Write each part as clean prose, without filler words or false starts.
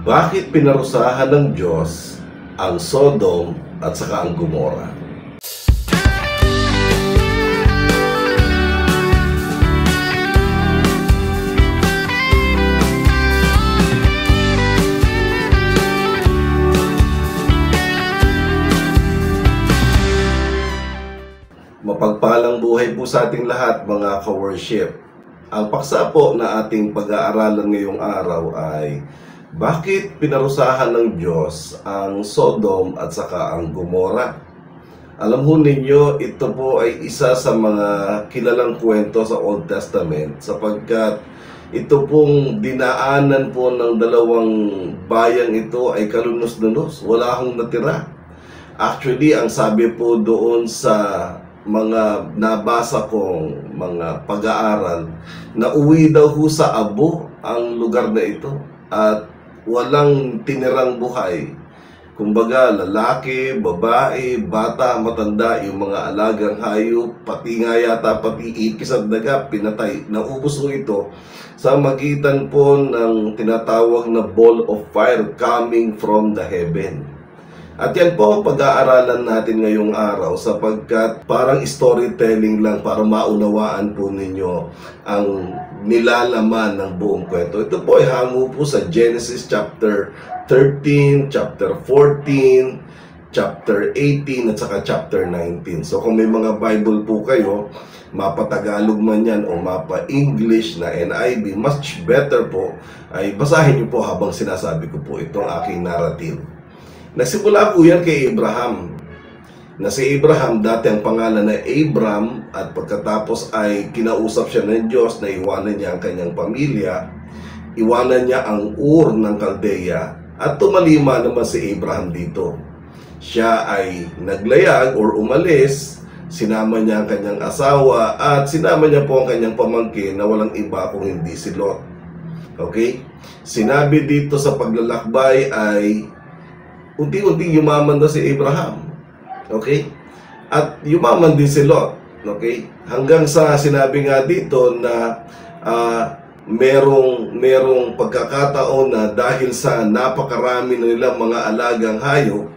Bakit pinarusahan ng Diyos ang Sodom at saka ang Gomora? Mapagpalang buhay po sa ating lahat, mga ka-worship. Ang paksa po na ating pag-aaralan ngayong araw ay bakit pinarusahan ng Diyos ang Sodom at saka ang Gomora? Alam ho ninyo, ito po ay isa sa mga kilalang kwento sa Old Testament sapagkat ito pong dinaanan po ng dalawang bayang ito ay kalunos-lunos. Wala hong natira. Actually, ang sabi po doon sa mga nabasa kong mga pag-aaral, na uwi daw ho sa abo ang lugar na ito at walang tinirang buhay. Kumbaga, lalaki, babae, bata, matanda, yung mga alagang hayop, pati nga yata, pati ipis at daga, pinatay. Naubos ho ito sa magitan po ng tinatawag na ball of fire coming from the heaven. At yan po ang pag-aaralan natin ngayong araw sapagkat parang storytelling lang para maunawaan po ninyo ang nilalaman ng buong kwento. Ito po ay hango po sa Genesis chapter 13, chapter 14, chapter 18 at saka chapter 19. So kung may mga Bible po kayo, mapa-Tagalog man yan o mapa-English na NIV, much better po ay basahin niyo po habang sinasabi ko po itong aking narrative. Nagsimula po yan kay Abraham. Na si Abraham, dati ang pangalan na Abram, at pagkatapos ay kinausap siya ng Diyos na iwanan niya ang kanyang pamilya, iwanan niya ang Ur ng Caldea, at tumalima naman si Abraham dito. Siya ay naglayag or umalis, sinama niya ang kanyang asawa, at sinama niya po ang kanyang pamangkin na walang iba kung hindi si Lot. Okay? Sinabi dito sa paglalakbay ay unti-unti yumaman na si Abraham. Okay? At yumaman din si Lot. Okay? Hanggang sa sinabi nga dito na merong pagkakataon na dahil sa napakarami na nilang mga alagang hayop,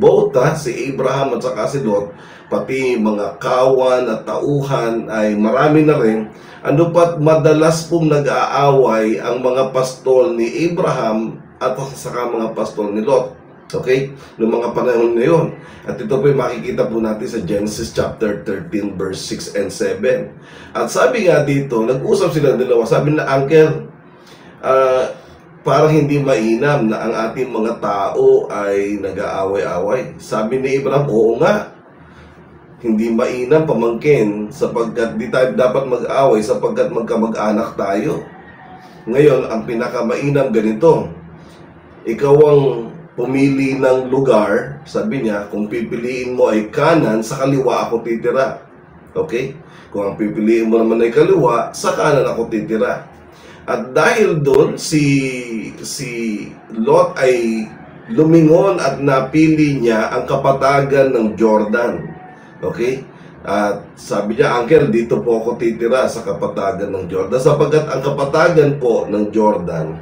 both si Abraham at saka si Lot, pati mga kawan at tauhan ay marami na rin. Ano pat madalas pong nag-aaway ang mga pastol ni Abraham at saka mga pastol ni Lot. Okay? Noong mga panahon na yun. At ito po yung makikita po natin sa Genesis chapter 13 verse 6 and 7. At sabi nga dito, nag-usap sila dalawa. Sabi na, Uncle, parang hindi mainam na ang ating mga tao ay nag-aaway-away. Sabi ni Abraham, oo nga. Hindi mainam, pamangkin, sapagkat di tayo dapat mag-aaway sapagkat magkamag-anak tayo. Ngayon, ang pinakamainam ganito. Ikaw ang pumili ng lugar, sabi niya, kung pipiliin mo ay kanan, sa kaliwa ako titira. Okay? Kung ang pipiliin mo naman ay kaliwa, sa kanan ako titira. At dahil doon, si Lot ay lumingon at napili niya ang kapatagan ng Jordan. Okay? At sabi niya, Uncle, dito po ako titira sa kapatagan ng Jordan. Sapagkat ang kapatagan po ng Jordan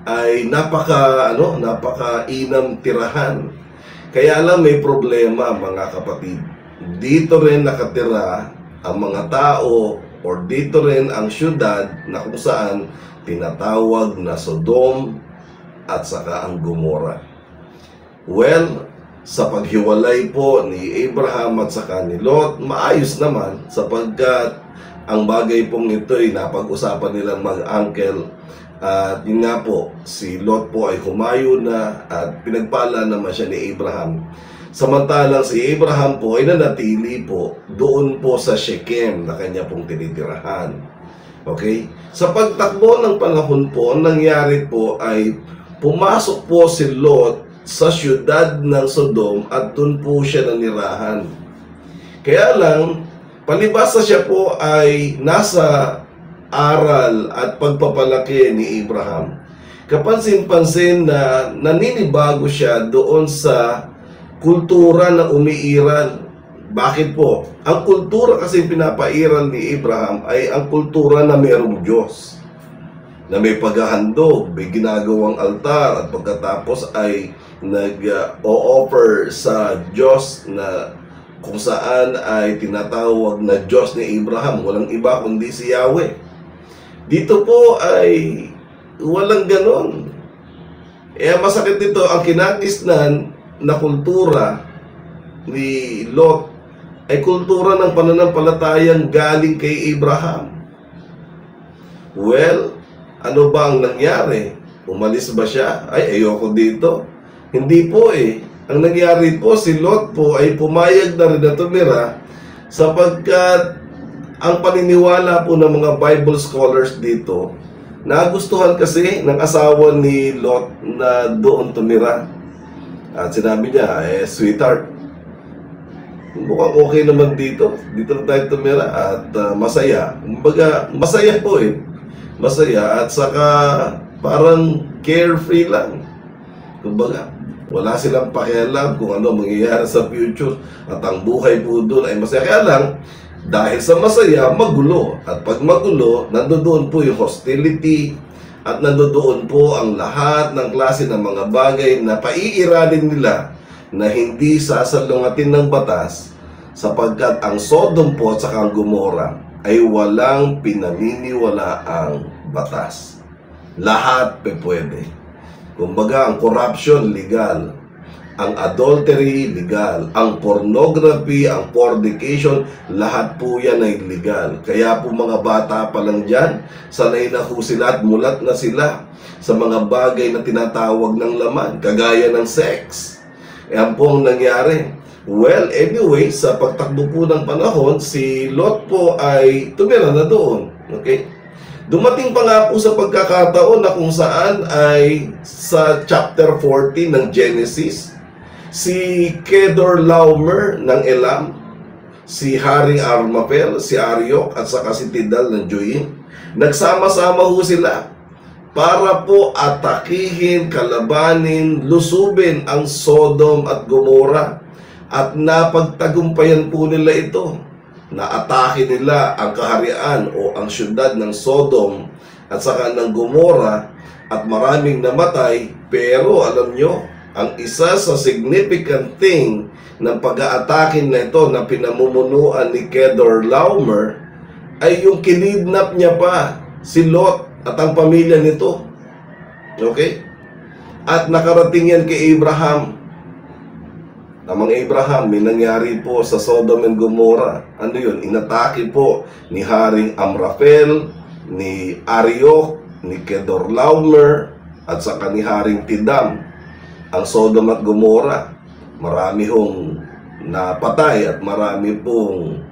ay napaka-inam tirahan. Kaya lang may problema, mga kapatid. Dito rin nakatira ang mga tao or dito rin ang syudad na kung saan tinatawag na Sodom at saka ang Gomora. Well, sa paghiwalay po ni Abraham at saka ni Lot, maayos naman sapagkat ang bagay pong ito ay napag-usapan nilang mag-uncle. At yun nga po, si Lot po ay humayo na at pinagpala naman siya ni Abraham. Samantalang si Abraham po ay nanatili po doon po sa Shechem na kanya pong tinitirahan. Okay? Sa pagtakbo ng panahon po, nangyari po ay pumasok po si Lot sa syudad ng Sodom at doon po siya nanirahan. Kaya lang, palibasa siya po ay nasa aral at pagpapalaki ni Abraham. Kapansin-pansin na naninibago siya doon sa kultura na umiiral. Bakit po? Ang kultura kasi pinapairal ni Abraham ay ang kultura na mayroong Diyos. na may paghahandog, may ginagawang altar, at pagkatapos ay nag-o-offer sa Diyos na kung saan ay tinatawag na Diyos ni Abraham. Walang iba kundi si Yahweh. Dito po ay walang ganon. Masakit dito ang kinakisnan na kultura ni Lot ay kultura ng pananampalatayang galing kay Abraham. Well, ano ba ang nangyari? Umalis ba siya? Ay, ayoko dito. Hindi po eh. Ang nangyari po, si Lot po ay pumayag na rin na tumira sapagkat ang paniniwala po ng mga Bible scholars dito, nagustuhan kasi ng asawa ni Lot na doon tumira. At sinabi niya, sweetheart, mukhang okay naman dito. Dito na tayo tumira at masaya. Kumbaga, masaya po eh. Masaya at saka parang carefree lang. Kumbaga, wala silang pakialam kung ano mangyayari sa future. At ang buhay po doon ay masaya. Kaya lang, dahil sa masaya, magulo. At pag magulo, nandoon po yung hostility at nandoon po ang lahat ng klase ng mga bagay na paiiralin nila na hindi sasalungatin ng batas sapagkat ang Sodom po at saka ang Gomora ay walang pinaniniwalaang batas. Lahat pwede. Kumbaga, ang corruption, legal. Ang adultery, legal. Ang pornography, ang fornication, lahat po yan ay legal. Kaya po mga bata pa lang dyan, sanay na po sila at mulat na sila sa mga bagay na tinatawag ng laman, kagaya ng sex. Yan po ang nangyari. Well, anyway, sa pagtakbo po ng panahon, si Lot po ay tumira na doon. Okay? Dumating pa nga po sa pagkakataon na kung saan ay sa chapter 40 ng Genesis, si Kedorlaomer ng Elam, si Haring Armapel, si Ariok, at saka si Tidal ng Joim, nagsama-sama ho sila para po atakihin, kalabanin, lusubin ang Sodom at Gomora. At napagtagumpayan po nila ito. Naatake nila ang kaharian o ang syudad ng Sodom at saka ng Gomora at maraming namatay. Pero alam nyo, ang isa sa significant thing ng pag-aatakin na ito na pinamumunuan ni Kedorlaomer ay yung kinidnap niya pa si Lot at ang pamilya nito. Okay? At nakarating yan kay Abraham. Namang Abraham, may nangyari po sa Sodom and Gomora. Ano yun? Inatake po ni Haring Amraphel, ni Ariok, ni Kedorlaomer, at saka ni Haring Tidam. Ang Sodom at Gomora, marami hong napatay at marami pong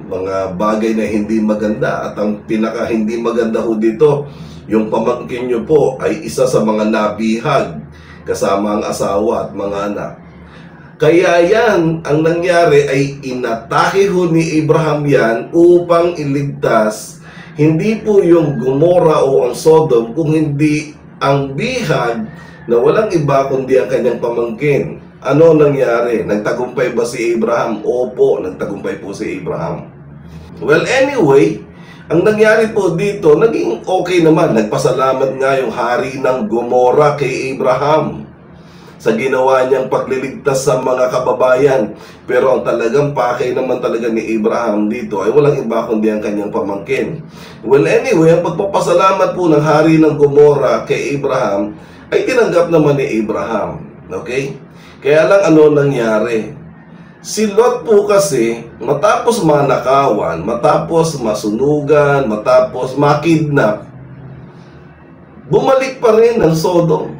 mga bagay na hindi maganda. At ang pinaka hindi maganda ho dito, yung pamangkin nyo po ay isa sa mga nabihag kasama ang asawa at mga anak. Kaya yan, ang nangyari ay inatake ho ni Abraham yan upang iligtas hindi po yung Gomora o ang Sodom, kung hindi ang bihag na walang iba kundi ang kanyang pamangkin. Ano nangyari? Nagtagumpay ba si Abraham? Opo, nagtagumpay po si Abraham. Well, anyway, ang nangyari po dito, naging okay naman. Nagpasalamat nga yung hari ng Gomora kay Abraham sa ginawa niyang pagliligtas sa mga kababayan. Pero ang talagang pakay naman talaga ni Abraham dito ay walang iba kundi ang kanyang pamangkin. Well, anyway, ang pagpapasalamat po ng hari ng Gomora kay Abraham ay tinanggap naman ni Abraham. Okay? Kaya lang ano nangyari? Si Lot po kasi, matapos manakawan, matapos masunugan, matapos makidnap, bumalik pa rin ng Sodom.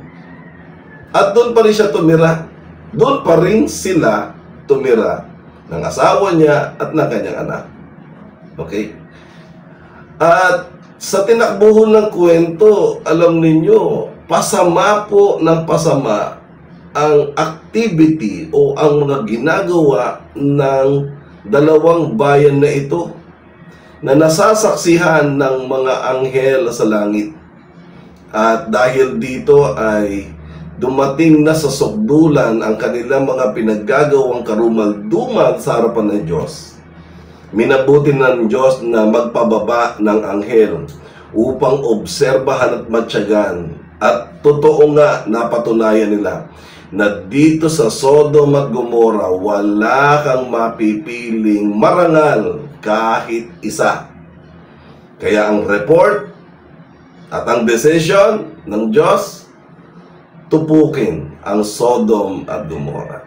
At doon pa rin siya tumira. Doon pa rin sila tumira ng asawa niya at ng kanyang anak. Okay? At sa tinakbuhan ng kwento, alam ninyo, pasama po ng pasama ang activity o ang mga ginagawa ng dalawang bayan na ito na nasasaksihan ng mga anghel sa langit. At dahil dito ay dumating na sa sukdulan ang kanilang mga pinaggagawang karumaldumal sa harapan ng Diyos. Minabuti ng Diyos na magpababa ng anghel upang obserbahan at matyagan. At totoo nga, napatunayan nila na dito sa Sodom at Gomorrah, wala kang mapipiling marangal kahit isa. Kaya ang report at ang decision ng Diyos, tupukin ang Sodom at Gomorrah.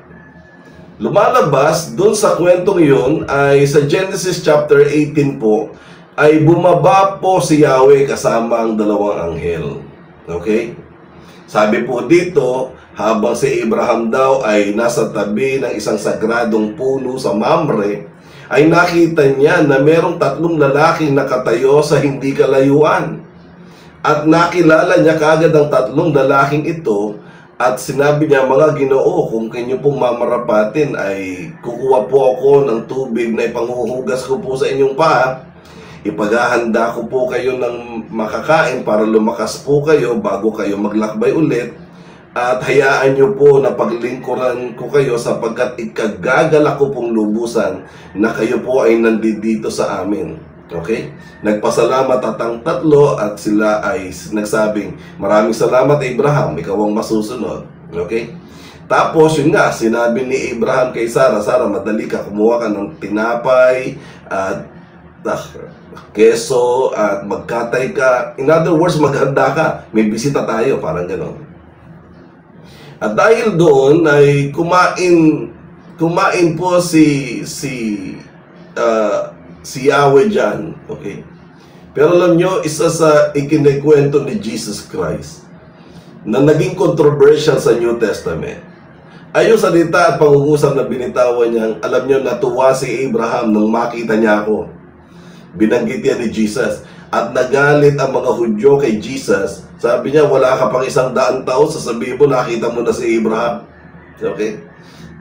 Lumalabas dun sa kwentong yun ay sa Genesis chapter 18 po, ay bumaba po si Yahweh kasama ang dalawang anghel. Okay? Sabi po dito, habang si Abraham daw ay nasa tabi ng isang sagradong puno sa Mamre, ay nakita niya na merong 3 lalaking nakatayo sa hindi kalayuan. At nakilala niya kagad ang 3 lalaking ito at sinabi niya, mga Ginoo, kung kanyo pong mamarapatin ay kukuha po ako ng tubig na ipanghuhugas ko po sa inyong paa. Ipaghahanda ko po kayo ng makakain para lumakas po kayo bago kayo maglakbay ulit. At hayaan nyo po na paglingkuran ko kayo sapagkat ikagagala ko pong lubusan na kayo po ay nandito sa amin. Okay? Nagpasalamat at ang 3 at sila ay nagsabing, maraming salamat Abraham, ikaw ang masusunod. Okay? Tapos yun nga, sinabi ni Abraham kay Sarah, Sarah, madali ka, kumuha ka ng tinapay at keso at magkatay ka. In other words, maghanda ka. May bisita tayo, parang gano'n. At dahil doon ay kumain po si Yahweh dyan. Okay? Pero alam nyo, isa sa ikinikwento ni Jesus Christ na naging controversial sa New Testament ay yung salita at pangungusap na binitawan niya. Alam nyo, natuwa si Abraham nung makita niya ako. Binanggit yan ni Jesus. At nagalit ang mga Hudyo kay Jesus. Sabi niya, wala ka pang 100 taon, sasabihin mo, nakita mo na si Abraham. Okay?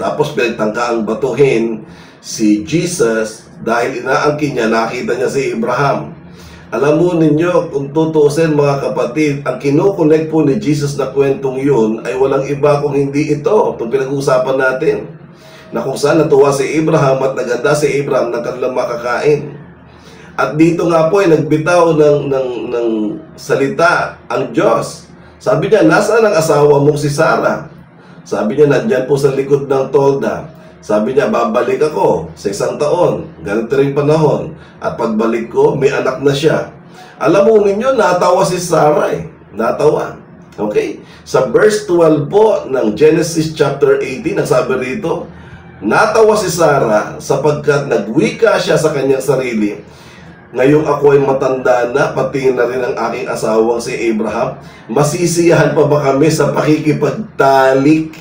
Tapos pinagtangkaang batuhin si Jesus dahil inaangkin niya, nakita niya si Abraham. Alam mo ninyo, kung tutuusin mga kapatid, ang kinukonek po ni Jesus na kwentong yun ay walang iba kung hindi ito. Itong pinag-uusapan natin. Na kung saan natuwa si Abraham at naganda si Abraham ng kanilang makakain. At dito nga po ay nagbitaw ng salita ang Diyos. Sabi niya, nasaan ang asawa mong si Sarah? Sabi niya, nandyan po sa likod ng tolda. Sabi niya, babalik ako sa 1 taon. Ganito rin panahon. At pagbalik ko, may anak na siya. Alam mo ninyo, natawa si Sarah eh. Natawa. Okay? Sa verse 12 po ng Genesis chapter 18, nagsabi rito, natawa si Sarah sapagkat nagwika siya sa kanyang sarili. Ngayong ako ay matanda na, pati na rin ang aking asawang si Abraham, masisiyahan pa ba kami sa pakikipagtalik?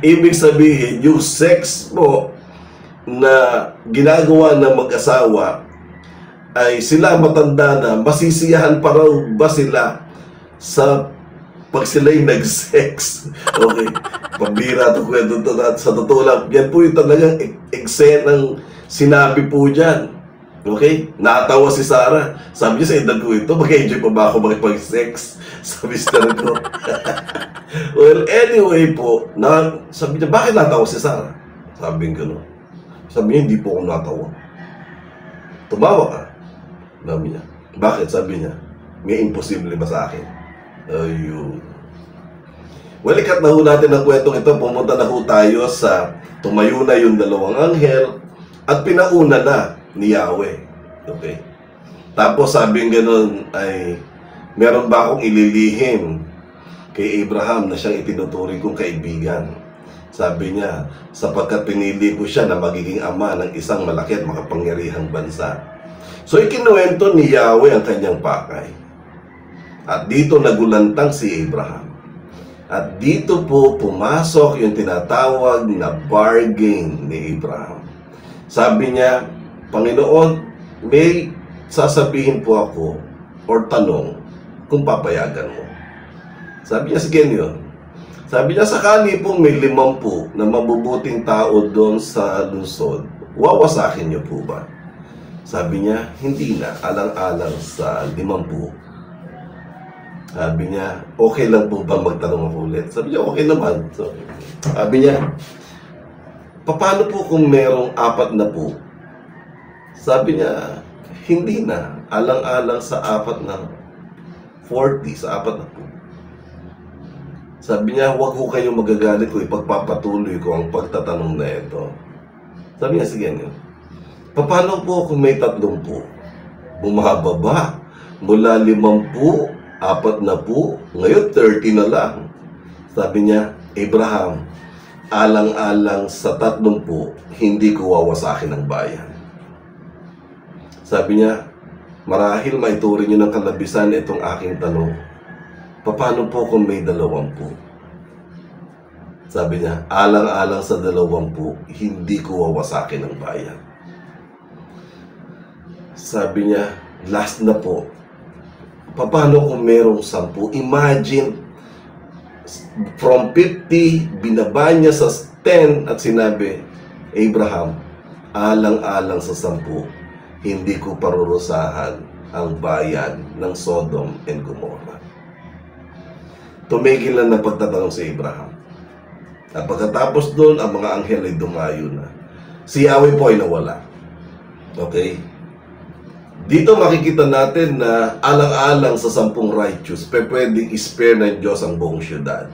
Ibig sabihin, yung sex mo na ginagawa ng mag-asawa ay sila matanda na, masisiyahan pa raw ba sila sa pag sila'y nag-sex? Okay, pambira ito kwento ito. Sa totoo lang, yan po yung talagang eksenang sinabi po dyan. Okay? Natawa si Sarah. Sabi niya, sa edad ko ito, mag-enjoy pa ba ako makipag-sex sa mister ko? Well, anyway po, sabi niya, bakit natawa si Sarah? Sabi niya gano'n. Sabi niya, hindi po ako natawa. Tumawa ka. Sabi niya, bakit? Sabi niya, may imposible ba sa akin? Ayun. Well, ikat na ho natin ang kwentong ito. Pumunta na ho tayo sa tumayo na yung dalawang anghel at pinauna na ni Yahweh. Okay? Tapos sabi ng ganun ay, meron ba akong ililihim kay Abraham na siyang itinuturing kong kaibigan? Sabi niya, sapagkat pinili ko siya na magiging ama ng isang malaki at makapangyarihang bansa. So ikinuwento ni Yahweh ang kanyang pakay. At dito nagulantang si Abraham. At dito po pumasok yung tinatawag na bargain ni Abraham. Sabi niya, Panginoon, may sasabihin po ako or tanong kung papayagan mo. Sabi niya, sige yun. Sabi niya, sakali pong may 50 na mabubuting tao doon sa lungsod, wawasakin niyo po ba? Sabi niya, hindi na, alang-alang sa 50. Sabi niya, okay lang po ba magtanong ako ulit? Sabi niya, okay naman. So, sabi niya, paano po kung merong 4 na po? Sabi niya, hindi na, alang-alang sa 40, sa 40. Sabi niya, huwag ho kayong magagalit ko, ipagpapatuloy ko ang pagtatanong na ito. Sabi niya, sige niyo. Paano po kung may 30? Bumababa mula 50, 40, ngayon 30 na lang. Sabi niya, Abraham, alang-alang sa 30, hindi ko wawasakin ang bayan. Sabi niya, marahil maituring niyo ng kalabisan itong aking tanong. Paano po kung may 20? Sabi niya, alang-alang sa 20, hindi ko wawasakin ang bayan. Sabi niya, last na po. Paano kung merong 10? Imagine, from 50, binaba niya sa 10 at sinabi, Abraham, alang-alang sa 10, hindi ko parurusahan ang bayan ng Sodom and Gomorrah. Tumigil na ng pagtatanong si Abraham. At pagkatapos doon, ang mga anghel ay dumayo na. Si Yahweh po ay nawala. Okay? Dito makikita natin na alang-alang sa 10 righteous, pwedeng i-spare ng Diyos ang buong syudad.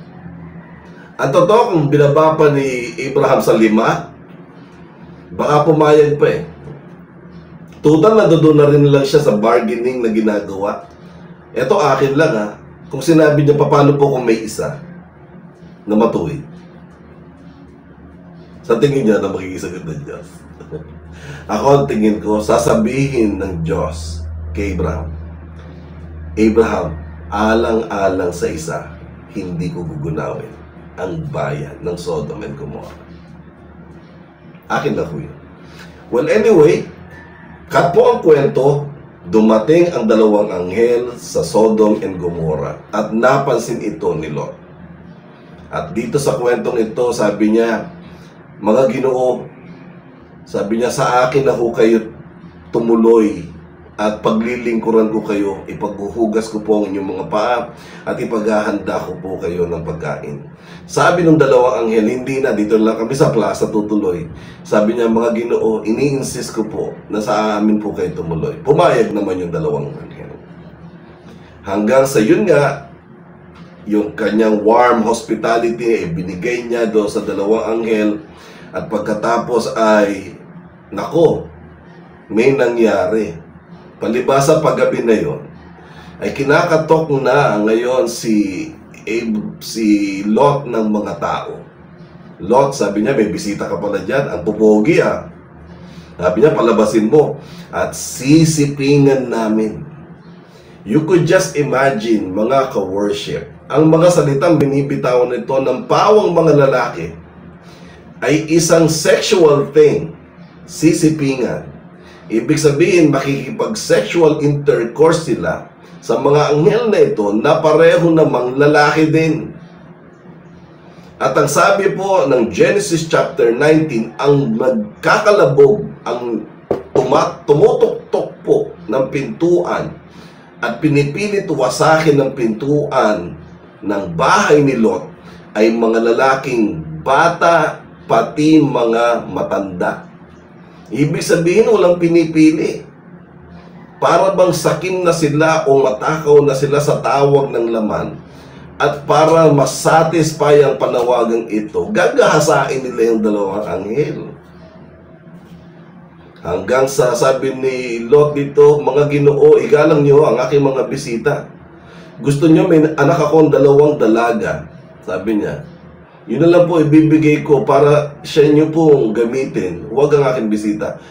Ang totoo, kung binaba pa ni Abraham sa 5, baka pumayag pa eh. Total na doon na rin lang siya sa bargaining na ginagawa. Ito akin lang ha. Kung sinabi niya, paano po kung may isa na matuwid? Sa tingin niya na makikisagot ng Diyos. Ako ang tingin ko, sasabihin ng Diyos kay Abraham, Abraham, alang-alang sa isa, hindi ko gugunawin ang bayan ng Sodom and Gomorrah. Akin na ko yun. Well, anyway, cut po ang kwento. Dumating ang 2 anghel sa Sodom and Gomorrah at napansin ito ni Lot. At dito sa kwentong ito, sabi niya, mga Ginoo, sabi niya, sa akin na ho kayo tumuloy at paglilingkuran ko kayo, ipaghuhugas ko po ang inyong mga paa at ipaghahanda ko po kayo ng pagkain. Sabi ng 2 anghel, hindi na, dito lang kami sa plaza tutuloy. Sabi niya, mga Ginoo, ini-insist ko po na sa amin po kayo tumuloy. Pumayag naman yung 2 anghel. Hanggang sa yun nga, yung kanyang warm hospitality ay binigay niya doon sa 2 anghel. At pagkatapos ay, nako, may nangyari. Palibasa paggabi na yon, ay kinakatok na ngayon si Lot ng mga tao. Lot, sabi niya, may bisita ka pala dyan. Ang pupogi ah. Sabi niya, palabasin mo. At sisipingan namin. You could just imagine, mga ka-worship, ang mga salitang binibitawan nito ng pawang mga lalaki ay isang sexual thing. Sisipingan. Ibig sabihin, makikipag-sexual intercourse sila sa mga anghel na ito na pareho namang lalaki din. At ang sabi po ng Genesis chapter 19, ang magkakalabog, ang tumutuktok po ng pintuan at pinipilit wasakin ng pintuan ng bahay ni Lot ay mga lalaking bata, pati mga matanda. Ibig sabihin, walang pinipili. Para bang sakim na sila o matakaw na sila sa tawag ng laman. At para masatisfy ang panawagang ito, gagahasain nila yung 2 anghel. Hanggang sa sabi ni Lot dito, mga Ginoo, igalang niyo ang aking mga bisita. Gusto niyo, may anak akong 2 dalaga. Sabi niya, yun na lang po ibibigay ko para siya niyo pong gamitin. Huwag ang aking bisita.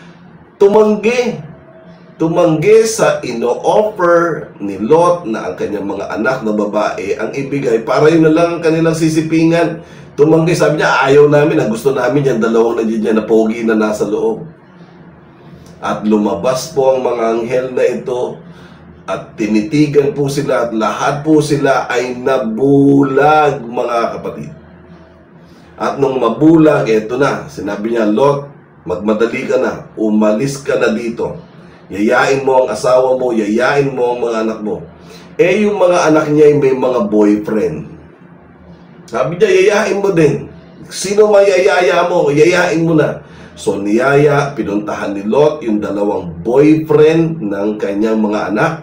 Tumanggi sa ino-offer ni Lot na ang kanyang mga anak na babae ang ibigay para yun na lang ang kanilang sisipingan. Tumanggi, sabi niya, ayaw namin, ang gusto namin yung 2 na pogi na nasa loob. At lumabas po ang mga anghel na ito at tinitigan po sila at lahat po sila ay nabulag, mga kapatid. At nung mabulag, eto na, sinabi niya, Lot, magmadali ka na, umalis ka na dito. Yayain mo ang asawa mo, yayain mo ang mga anak mo. Eh, yung mga anak niya ay may mga boyfriend. Sabi niya, yayain mo din. Sino may yayaya mo, yayain mo na. So niyaya, pinuntahan ni Lot yung dalawang boyfriend ng kanyang mga anak.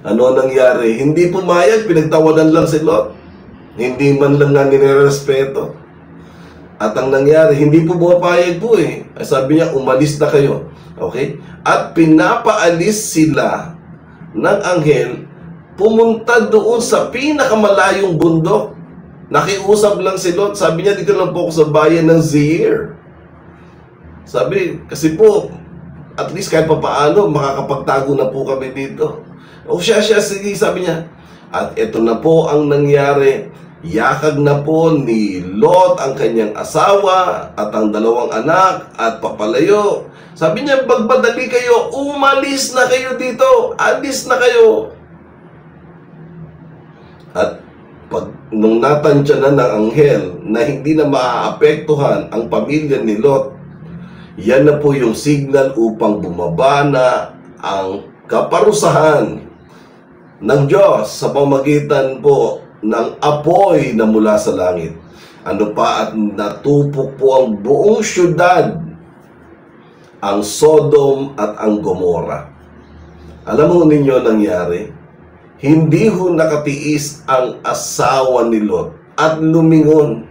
Ano nangyari? Hindi pumayag, pinagtawanan lang si Lot. Hindi man lang nga nirerespeto. At ang nangyari, hindi po pumapayag po eh. Sabi niya, umalis na kayo. Okay? At pinapaalis sila ng anghel, pumunta doon sa pinakamalayong bundok. Nakiusap lang si Lot. Sabi niya, dito lang po ako sa bayan ng Seir. Sabi, kasi po, at least kahit pa paano, makakapagtago na po kami dito. O siya, sige, sabi niya. At ito na po ang nangyari. Yakag na po ni Lot ang kanyang asawa at ang dalawang anak at papalayo. Sabi niya, magbadali kayo, umalis na kayo dito, alis na kayo. At nung natansya na ng anghel na hindi na maaapektuhan ang pamilya ni Lot, yan na po yung signal upang bumaba na ang kaparusahan ng Diyos sa pamagitan po ng apoy na mula sa langit. Ano pa, at natupok po ang buong syudad, ang Sodom at ang Gomora. Alam mo ninyo nangyari? Hindi ho nakatiis ang asawa ni Lot at lumingon.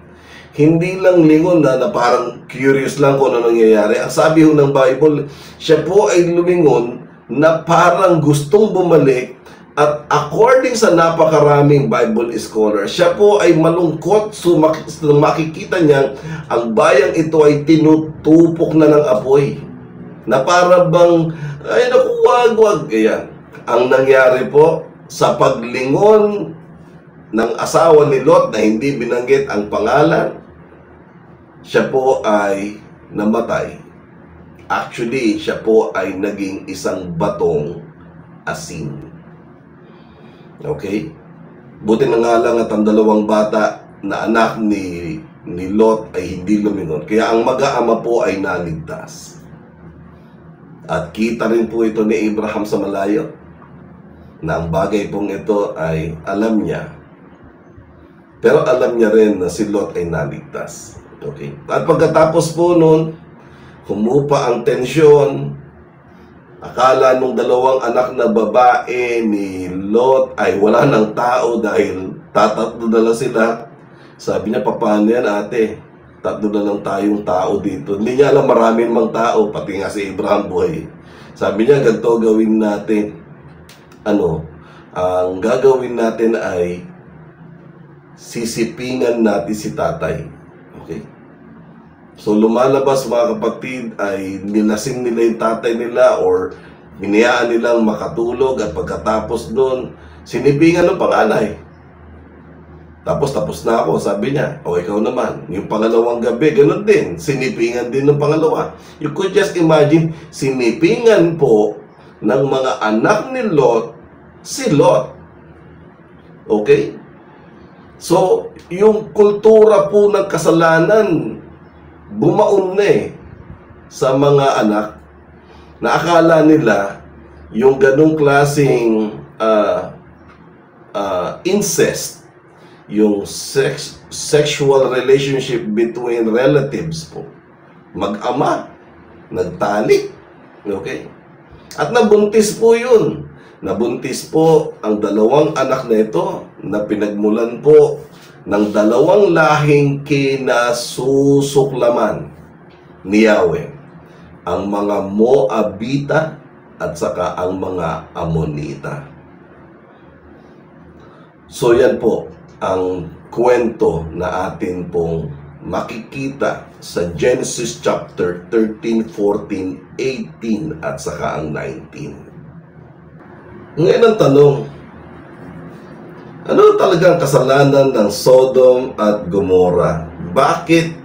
Hindi lang lingon na parang curious lang kung ano nangyayari. Ang sabi ho ng Bible, siya po ay lumingon na parang gustong bumalik. At according sa napakaraming Bible scholar, siya po ay malungkot. So makikita niya, ang bayang ito ay tinutupok na ng apoy. Na para bang, ay naku, wag. Ayan. Ang nangyari po, sa paglingon ng asawa ni Lot na hindi binanggit ang pangalan, siya po ay namatay. Actually, siya po ay naging isang batong asin. Okay? Buti na nga lang at ang dalawang bata na anak ni Lot ay hindi lumingon. Kaya ang mag-aama po ay naligtas. At kita rin po ito ni Abraham sa malayo na ang bagay pong ito ay alam niya. Pero alam niya rin na si Lot ay naligtas. Okay? At pagkatapos po nun, humupa ang tensyon. Akala nung dalawang anak na babae ni Lot ay wala ng tao dahil tatatlo na lang sila. Sabi niya, paano yan ate? Tatlo na lang tayong tao dito. Hindi niya alam maraming mang tao, pati nga si Abraham buhay. Sabi niya, ganito gawin natin. Ang gagawin natin ay sisipingan natin si tatay. Okay? So lumalabas mga kapatid ay nilasing nila yung tatay nila or biniyaan nilang makatulog at pagkatapos doon, sinipingan ng panganay. Tapos na ako, sabi niya, o ikaw naman, yung pangalawang gabi, ganun din, sinipingan din ng pangalawa. You could just imagine, sinipingan po ng mga anak ni Lot, si Lot. Okay? So, yung kultura po ng kasalanan, bumaon na sa mga anak na akala nila yung ganong klaseng incest, yung sexual relationship between relatives po, mag-ama, nagtalik, okay? At nabuntis po yun. Nabuntis po ang dalawang anak na ito na pinagmulan po ng dalawang lahing kinasusuklaman ni Yahweh, ang mga Moabita at saka ang mga Amonita. So yan po ang kwento na atin pong makikita sa Genesis chapter 13, 14, 18 at saka ang 19. Ngayon ang tanong, ano talagang kasalanan ng Sodom at Gomora? Bakit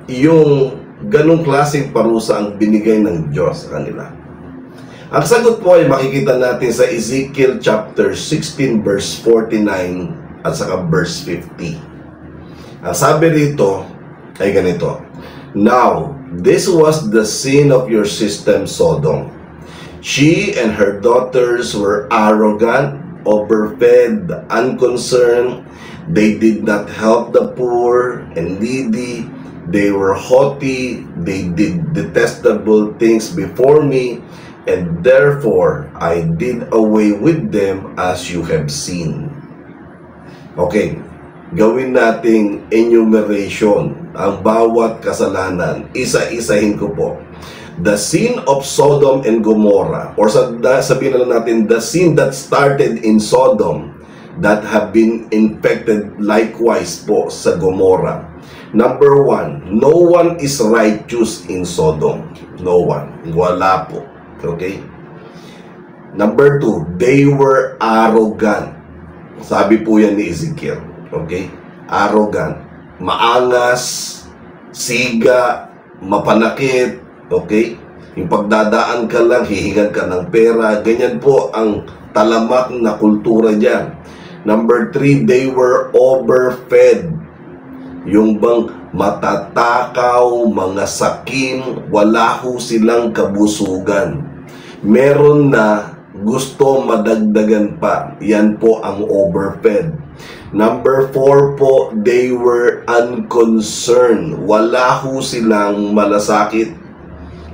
yung ganong klaseng parusa ang binigay ng Diyos sa kanila? Ang sagot po ay makikita natin sa Ezekiel chapter 16 verse 49 at saka verse 50. Ang sabi rito ay ganito, "Now, this was the sin of your system, Sodom. She and her daughters were arrogant, overfed, unconcerned. They did not help the poor and needy. they were haughty, they did detestable things before me, and therefore I did away with them as you have seen. Okay, gawin nating enumeration ang bawat kasalanan. Isa-isahin ko po. The sin of Sodom and Gomorrah, or sabihin na lang natin, the sin that started in Sodom that have been infected likewise po sa Gomorrah. Number 1, no one is righteous in Sodom. No one. Wala po. Okay? Number 2, they were arrogant. Sabi po yan ni Ezekiel. Okay? Arrogant. Maangas, siga, mapanakit. Okay? Yung pagdadaan ka lang, hihingan ka ng pera. Ganyan po ang talamak na kultura dyan. Number 3, they were overfed. Yung bang matatakaw, mga sakim, wala ho silang kabusugan. Meron na gusto madagdagan pa. Yan po ang overfed. Number 4 po, they were unconcerned. Wala ho silang malasakit.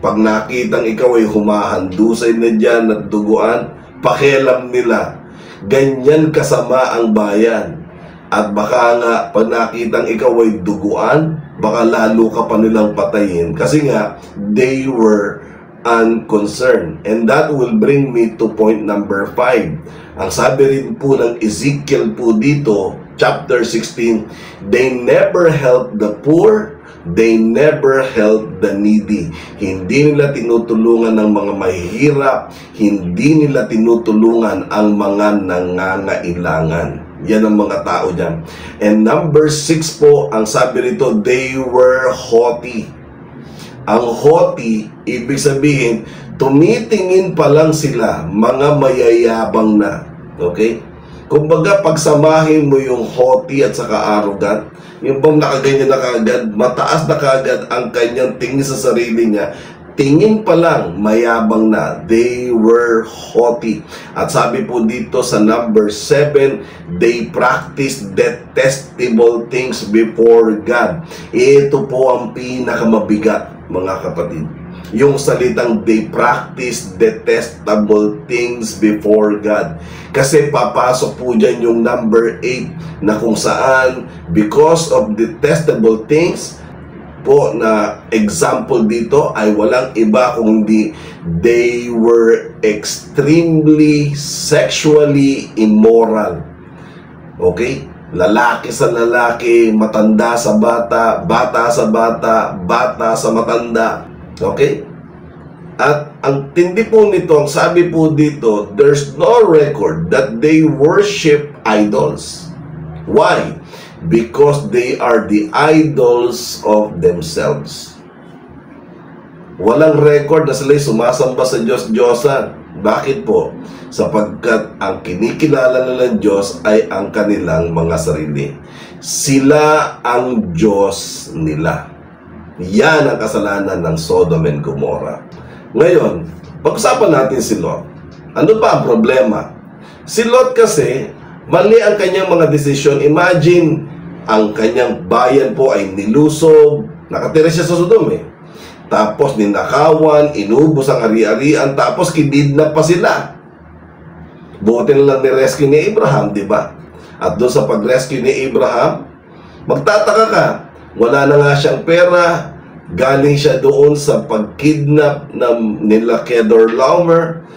Pag nakitang ikaw ay humahandusay na dyan at duguan, pakialam nila. Ganyan kasama ang bayan. At baka nga, pag nakitang ikaw ay duguan, baka lalo ka pa nilang patayin. Kasi nga, they were unconcerned. And that will bring me to point number 5. Ang sabi rin po ng Ezekiel po dito, chapter 16, they never help the poor, they never help the needy. Hindi nila tinutulungan ang mga mahihirap, hindi nila tinutulungan ang mga nangangailangan. Yan ang mga tao dyan. And number 6 po, ang sabi rito, they were haughty. Ang haughty, ibig sabihin, tumitingin pa lang sila, mga mayayabang na. Okay? Kumbaga, pagsamahin mo yung haughty at saka arrogant, yung bang nakaganyan na kaagad, mataas na kaagad ang kanyang tingin sa sarili niya, tingin pa lang, mayabang na. They were haughty. At sabi po dito sa number 7, they practiced detestable things before God. Ito po ang pinakamabigat, mga kapatid. Yung salitang they practice detestable things before God. Kasi papasok po dyan yung number 8 na kung saan because of detestable things po na example dito ay walang iba kundi they were extremely sexually immoral. Okay? Lalaki sa lalaki, matanda sa bata, bata sa bata, bata sa matanda. Okay? At ang tindi po nito, ang sabi po dito, there's no record that they worship idols. Why? Because they are the idols of themselves. Walang record na sila'y sumasamba sa Diyos-Diyosan. Bakit po? Sapagkat ang kinikilala nilang Diyos ay ang kanilang mga sarili. Sila ang Diyos nila. Yan ang kasalanan ng Sodom and Gomorrah. Ngayon, pag-usapan natin si Lot. Ano ba ang problema? Si Lot kasi, mali ang kanyang mga desisyon. Imagine, ang kanyang bayan po ay nilusob. Nakatira siya sa Sodom eh. Tapos ninakawan, inubos ang ari-arian, tapos kinidnap pa sila. Buti na lang ni-rescue ni Abraham, di ba? At doon sa pag-rescue ni Abraham, magtataka ka, wala na nga siyang pera, galing siya doon sa pag-kidnap nila Kedorlaomer,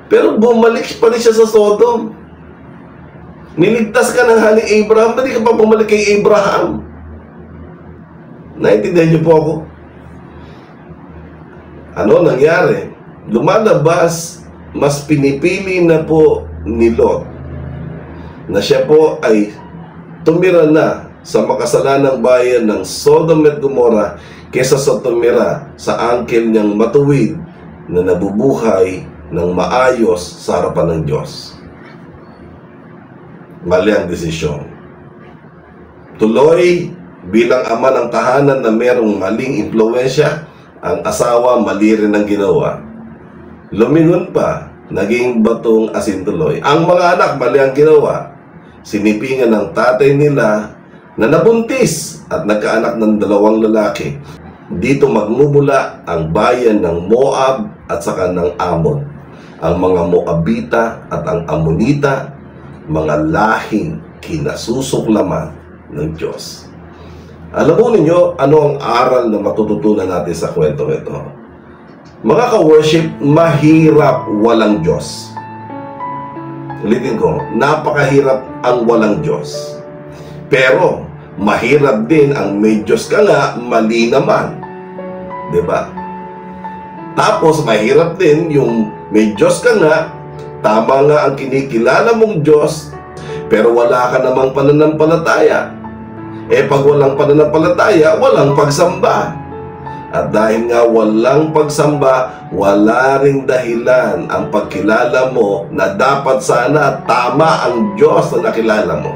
pero bumalik pa rin siya sa Sodom. Niligtas ka ng hani Abraham, ba't di ka pa bumalik kay Abraham? Naintindihan niyo po ako? Ano nangyari? Lumalabas, mas pinipili na po ni Lot na siya po ay tumira na sa makasalanang bayan ng Sodom at Gomorrah kesa sa tumira sa angkel niyang matuwid na nabubuhay ng maayos sa harapan ng Diyos. Mali ang desisyon. Tuloy, bilang ama ng tahanan na merong maling impluwensya, ang asawa mali rin ang ginawa. Lumingon pa, naging batong asintuloy. Ang mga anak mali ang ginawa. Sinipingan ng tatay nila na nabuntis at nagkaanak ng 2 lalaki. Dito magmumula ang bayan ng Moab at saka ng Ammon. Ang mga Moabita at ang Ammonita, mga lahing kinasusuklaman ng Diyos. Alam mo ninyo, ano ang aral na matututunan natin sa kwentong ito? Mga ka-worship, mahirap walang Diyos. Ulitin ko, napakahirap ang walang Diyos. Pero, mahirap din ang may Diyos ka nga, mali naman. Diba? Tapos, mahirap din yung may Diyos ka nga, tama nga ang kinikilala mong Diyos, pero wala ka namang pananampalataya. Pag walang pananampalataya, walang pagsamba. At dahil nga walang pagsamba, wala ring dahilan ang pagkilala mo na dapat sana tama ang Diyos na nakilala mo.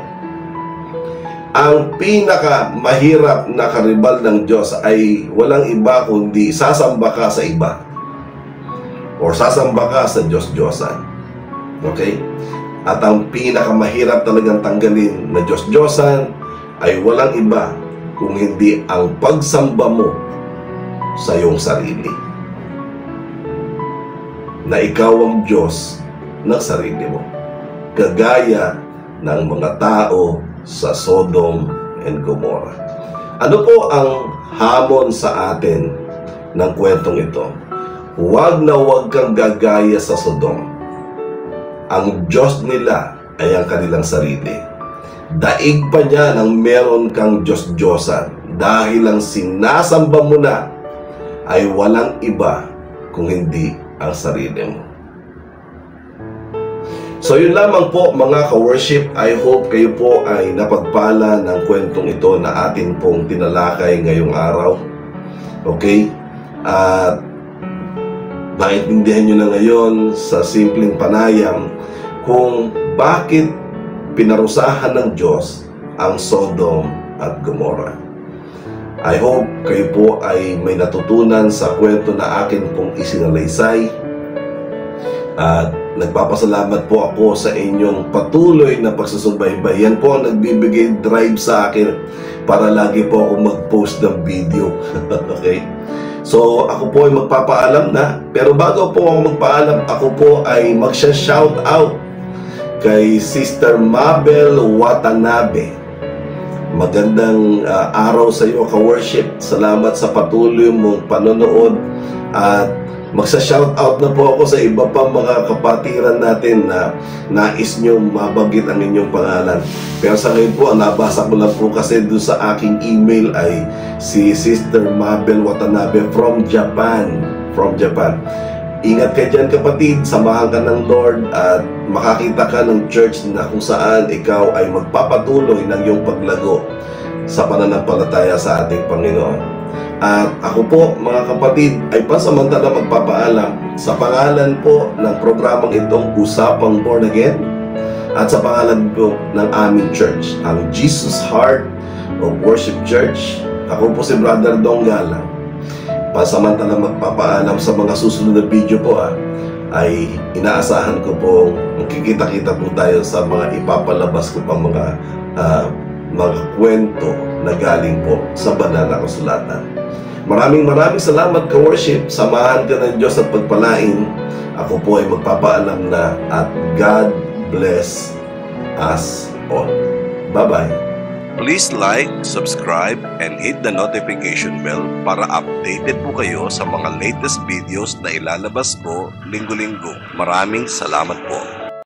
Ang pinaka mahirap na karibal ng Diyos ay walang iba kundi sasamba ka sa iba. O sasamba ka sa Diyos-Diyosan. Okay? At ang pinaka mahirap talagang tanggalin na Diyos-Diyosan ay walang iba kung hindi ang pagsamba mo sa iyong sarili. Na ikaw ang Diyos ng sarili mo. Kagaya ng mga tao sa Sodom and Gomorrah. Ano po ang hamon sa atin ng kwentong ito? Huwag na huwag kang gagaya sa Sodom. Ang Diyos nila ay ang kanilang sarili. Daig pa niya nang meron kang Diyos-Diyosan dahil ang sinasamba mo na ay walang iba kung hindi ang sarili mo. So yun lamang po mga ka-worship. I hope kayo po ay napagpala ng kwentong ito na atin pong tinalakay ngayong araw. Okay? At naintindihan nyo na ngayon sa simpleng panayam kung bakit pinarusahan ng Diyos ang Sodom at Gomorrah. I hope kayo po ay may natutunan sa kwento na akin pong isinalaysay. At nagpapasalamat po ako sa inyong patuloy na pagsusubaybay. Yan po ang nagbibigay drive sa akin para lagi po ako mag-post ng video. Okay? So, ako po ay magpapaalam na. Pero bago po ako magpaalam, ako po ay magsha-shout out kay Sister Mabel Watanabe. Magandang araw sa iyo, ka-worship. Salamat sa patuloy mong panonood. At magsa-shoutout na po ako sa iba pang mga kapatiran natin na nais nyo mabanggit ang inyong pangalan. Pero sa ngayon po, nabasa ko lang po kasi doon sa aking email ay si Sister Mabel Watanabe from Japan. Ingat ka dyan kapatid, samahan ka ng Lord at makakita ka ng church na kung saan ikaw ay magpapatuloy ng iyong paglago sa pananampalataya sa ating Panginoon. At ako po mga kapatid ay pansamantala magpapaalam sa pangalan po ng programang itong Usapang Born Again at sa pangalan po ng aming church, ang Jesus Heart of Worship Church. Ako po si Brother Dong Galang. Pansamantala magpapaalam sa mga susunod na video po ay inaasahan ko po magkikita-kita po tayo sa mga ipapalabas ko pang mga kwento na galing po sa banal na kasulatan. Maraming salamat ka-worship. Samahan ka ng Diyos at pagpalain. Ako po ay magpapaalam na at God bless us all. Bye-bye. Please like, subscribe, and hit the notification bell para updated po kayo sa mga latest videos na ilalabas ko linggo-linggo. Maraming salamat po.